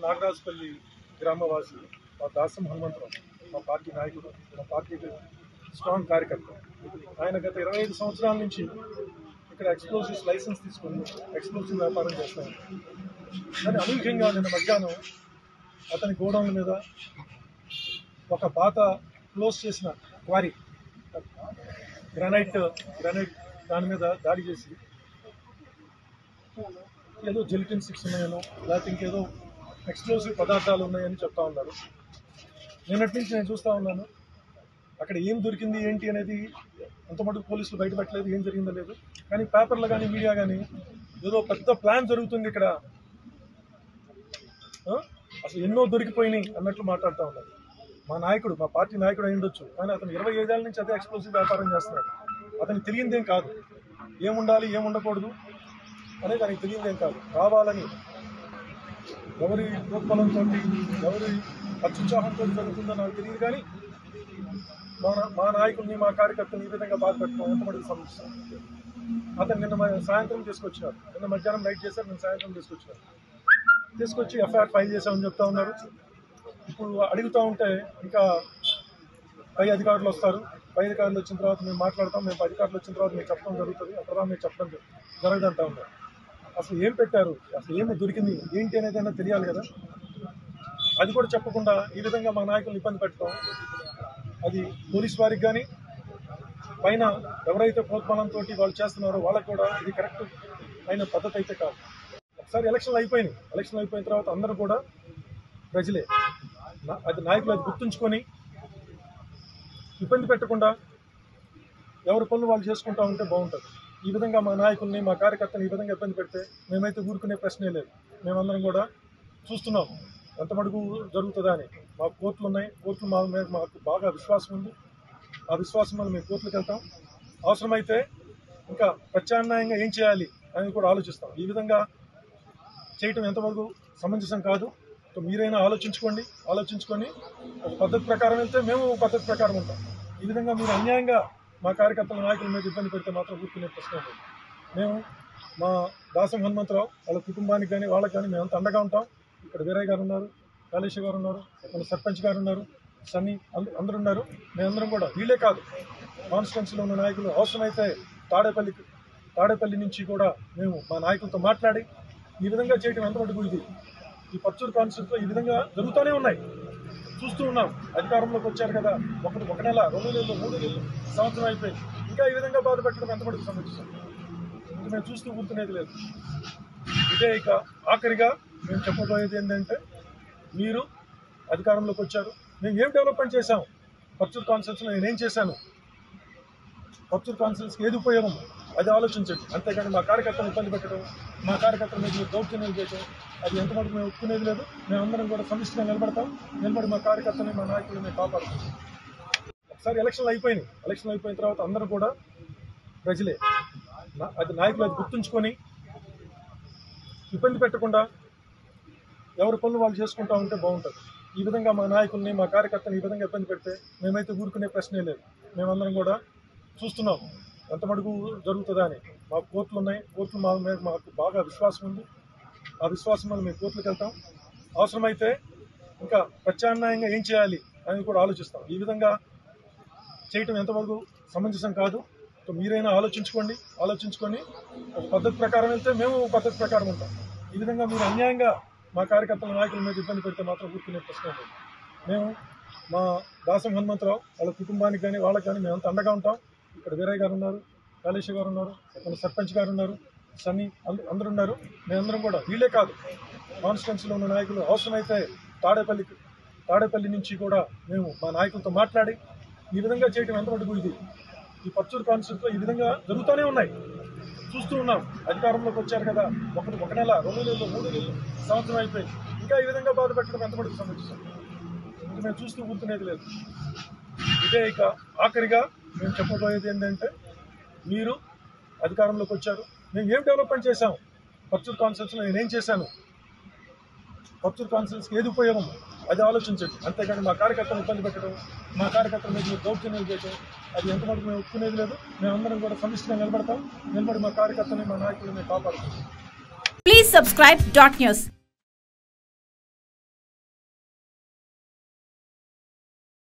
నాగరాజపల్లి గ్రామవాసి మా దాసం హనుమంతరావు, మా పార్టీ నాయకుడు, మా పార్టీకి స్ట్రాంగ్ కార్యకర్త. ఆయన గత 25 సంవత్సరాల నుంచి ఇక్కడ ఎక్స్ప్లోజివ్స్ లైసెన్స్ తీసుకుని ఎక్స్ప్లోజివ్ వ్యాపారం చేస్తాను. కానీ అనూహ్యంగా నిన్న మధ్యాహ్నం అతని గోడౌన్ల మీద ఒక పాత క్లోజ్ చేసిన క్వారీ గ్రానైట్ దాని మీద దాడి చేసి ఏదో జెలిటిన్ 6 ఉన్నాయనో లేకపోతే ఇంకేదో ఎక్స్ప్లోజివ్ పదార్థాలు ఉన్నాయని చెప్తా ఉన్నారు. నిన్నటి నుంచి నేను చూస్తూ ఉన్నాను. అక్కడ ఏం దొరికింది ఏంటి అనేది అంతమటుకు పోలీసులు బయటపెట్టలేదు, ఏం జరిగిందో లేదు. కానీ పేపర్లు కానీ మీడియా కానీ ఏదో పెద్ద ప్లాన్ జరుగుతుంది ఇక్కడ, అసలు ఎన్నో దొరికిపోయినాయి అన్నట్లు మాట్లాడుతూ ఉన్నారు. మా నాయకుడు, మా పార్టీ నాయకుడు అయి ఉండొచ్చు, కానీ అతను 25 ఏళ్ళ నుంచి అదే ఎక్స్ప్లోజివ్ వ్యాపారం చేస్తున్నాడు. అతనికి తెలియదేం కాదు, ఏముండాలి ఏముండకూడదు అనేది దానికి తెలియదేం కాదు. కావాలని ఎవరి ప్రోత్బలంతో ఎవరి అత్యుత్సాహంతో జరుగుతుందో నాకు తెలియదు. కానీ మా నాయకుడిని, మా కార్యకర్తని ఈ విధంగా బాధ పెట్టడం ఎంతమందికి సమస్య. అతను నిన్న సాయంత్రం తీసుకొచ్చినారు, నిన్న మధ్యాహ్నం నైట్ చేశారు, నిన్న సాయంత్రం తీసుకొచ్చి ఎఫ్ఐఆర్ ఫైల్ చేశామని చెప్తా ఉన్నారు. ఇప్పుడు అడుగుతూ ఉంటే ఇంకా పై అధికారులు వస్తారు, పై అధికారులు వచ్చిన తర్వాత మేము మాట్లాడతాం, మేము అధికారులు వచ్చిన తర్వాత మీకు చెప్పడం జరుగుతుంది, అక్కడ మీకు చెప్పడం జరగదంటా ఉన్నారు. అసలు ఏం పెట్టారు, అసలు ఏమి దొరికింది ఏంటి అనేది అయినా తెలియాలి కదా. అది కూడా చెప్పకుండా ఈ విధంగా మా నాయకులను ఇబ్బంది పెట్టడం, అది పోలీస్ వారికి కానీ పైన ఎవరైతే ప్రోత్బలంతో వాళ్ళు చేస్తున్నారో వాళ్ళకి కూడా ఇది కరెక్ట్ అయిన పద్ధతి అయితే కాదు. ఒకసారి ఎలక్షన్లు అయిపోయిన తర్వాత అందరూ కూడా ప్రజలే, అది నాయకులు అది గుర్తుంచుకొని ఇబ్బంది పెట్టకుండా ఎవరి పనులు వాళ్ళు చేసుకుంటూ ఉంటే బాగుంటుంది. ఈ విధంగా మా నాయకుల్ని, మా కార్యకర్తని ఈ విధంగా ఇబ్బంది పెడితే మేమైతే ఊరుకునే ప్రశ్నే లేదు. మేమందరం కూడా చూస్తున్నాం ఎంత మటుకు జరుగుతుందా అని. మాకు కోర్టులు ఉన్నాయి, కోర్టులు మా మీద మాకు బాగా విశ్వాసం ఉంది. ఆ విశ్వాసం వల్ల మేము కోర్టులకు వెళ్తాం. అవసరమైతే ఇంకా ప్రత్యామ్నాయంగా ఏం చేయాలి అని కూడా ఆలోచిస్తాం. ఈ విధంగా చేయటం ఎంతవరకు సమంజసం కాదు. మీరైనా ఆలోచించుకొని ఒక పద్ధతి ప్రకారం వెళ్తే మేము పద్ధతి ప్రకారం ఉంటాం. ఈ విధంగా మీరు అన్యాయంగా మా కార్యకర్తల నాయకుల మీద ఇబ్బంది పెడితే మాత్రం ఊరుకునే ప్రశ్న లేదు. మేము మా దాసం హనుమంతరావు వాళ్ళ కుటుంబానికి కానీ వాళ్ళకి కానీ మేమంతా అండగా ఉంటాం. ఇక్కడ వీరయ్య గారు ఉన్నారు, కాళేశ్వర గారు ఉన్నారు, మన సర్పంచ్ గారు ఉన్నారు, సన్నీ అందరూ ఉన్నారు. మేమందరం కూడా, వీళ్ళే కాదు కాన్స్టిట్యున్సీలో ఉన్న నాయకులు అవసరమైతే తాడేపల్లి నుంచి కూడా మేము మా నాయకులతో మాట్లాడి ఈ విధంగా చేయడం ఎంతవరకు ఇది ఈ పచ్చూరు కాన్స్టిట్యూన్సీలో ఈ విధంగా జరుగుతూనే ఉన్నాయి, చూస్తూ ఉన్నాం. అధికారంలోకి వచ్చారు కదా, ఒక నెల, 2 నెలలు, 3 నెలలు, సంవత్సరం అయిపోయింది, ఇంకా ఈ విధంగా బాధ పెట్టడం ఎంతవరకు సమస్య. ఇది మేము చూస్తూ కూర్చునేది లేదు. ఇదే ఇక ఆఖరిగా మేము చెప్పబోయేది ఏంటంటే, మీరు అధికారంలోకి వచ్చారు, మేము ఏం డెవలప్మెంట్ చేశాం, పచ్చూరు కాన్స్టిట్యూన్సీలో నేనేం చేశాను, పచ్చూరు కాన్స్టిట్యూన్సీకి ఏది ఉపయోగం అది ఆలోచించండి. అంతేగాని మా కార్యకర్తలు ఇబ్బంది పెట్టడం, మా కార్యకర్తల మీద మీరు దౌర్జన్యాలు చేయడం అది ఎంతవరకు మేము ఒప్పుకునేది లేదు. మేమందరం కూడా సమిష్టిగా నిలబడి మా కార్యకర్తని, మా నాయకులను మేము కాపాడుతాం. ఒకసారి ఎలక్షన్లు అయిపోయిన తర్వాత అందరూ కూడా ప్రజలే, అది నాయకులు అది గుర్తుంచుకొని ఇబ్బంది పెట్టకుండా ఎవరి పనులు వాళ్ళు చేసుకుంటూ ఉంటే బాగుంటుంది. ఈ విధంగా మా నాయకుల్ని, మా కార్యకర్తని ఈ విధంగా ఇబ్బంది పెడితే మేమైతే ఊరుకునే ప్రశ్నే లేదు. మేమందరం కూడా చూస్తున్నాం ఎంత మటుకు జరుగుతుందా అని. మాకు కోర్టులు ఉన్నాయి, కోర్టులు మా మీద మాకు బాగా విశ్వాసం ఉంది. ఆ విశ్వాసం వల్ల మేము కోర్టులకు వెళ్తాం. అవసరమైతే ఇంకా ప్రత్యామ్నాయంగా ఏం చేయాలి అని కూడా ఆలోచిస్తాం. ఈ విధంగా చేయటం ఎంతవరకు సమంజసం కాదు. మీరైనా ఆలోచించుకొని ఒక పద్ధతి ప్రకారం వెళ్తే మేము పద్ధతి ప్రకారం ఉంటాం. ఈ విధంగా మీరు అన్యాయంగా మా కార్యకర్తల నాయకుల మీద ఇబ్బంది పెడితే మాత్రం ఊరుకునే ప్రశ్న లేదు. మేము మా దాసం హనుమంతరావు వాళ్ళ కుటుంబానికి కానీ వాళ్ళకి కానీ మేమంతా అండగా ఉంటాం. ఇక్కడ వీరయ్య గారు ఉన్నారు, కాళేశ్వర గారు ఉన్నారు, మన సర్పంచ్ గారు ఉన్నారు, సన్నీ అందరూ ఉన్నారు. మేమందరం కూడా, వీళ్ళే కాదు కాన్స్టిట్యున్సీలో ఉన్న నాయకులు అవసరమైతే తాడేపల్లి నుంచి కూడా మేము మా నాయకులతో మాట్లాడి ఈ విధంగా చేయడం ఎంతవరకు ఇది ఈ పచ్చూరు కాన్స్టిట్యూన్సీలో ఈ విధంగా జరుగుతూనే ఉన్నాయి, చూస్తూ ఉన్నాం. అధికారంలోకి వచ్చారు కదా, ఒక నెల, 2 నెలలు, 3 నెలలు, సంవత్సరం అయిపోయింది, ఇంకా ఈ విధంగా బాధ పెట్టడం ఎంతవరకు సమస్య. ఇది మేము చూస్తూ కూర్చునేది లేదు. ఇదే ఇక ఆఖరిగా మేము చెప్పబోయేది ఏంటంటే, మీరు అధికారంలోకి వచ్చారు, మేము ఏం డెవలప్మెంట్ చేశాం, పచ్చూరు కాన్స్టిట్యూన్సీలో నేనేం చేశాను, పచ్చూరు కాన్స్టిట్యూన్సీకి ఏది ఉపయోగం అది ఆలోచించండి. అంతేగాని మా కార్యకర్తలు ఇబ్బంది పెట్టడం, మా కార్యకర్తల మీద మీరు దౌర్జన్యాలు చేయడం అది ఎంతవరకు మేము ఒప్పుకునేది లేదు. మేమందరం కూడా సమిష్టిగా నిలబడి మా కార్యకర్తని, మా నాయకులను మేము కాపాడుతాం. Please subscribe .news.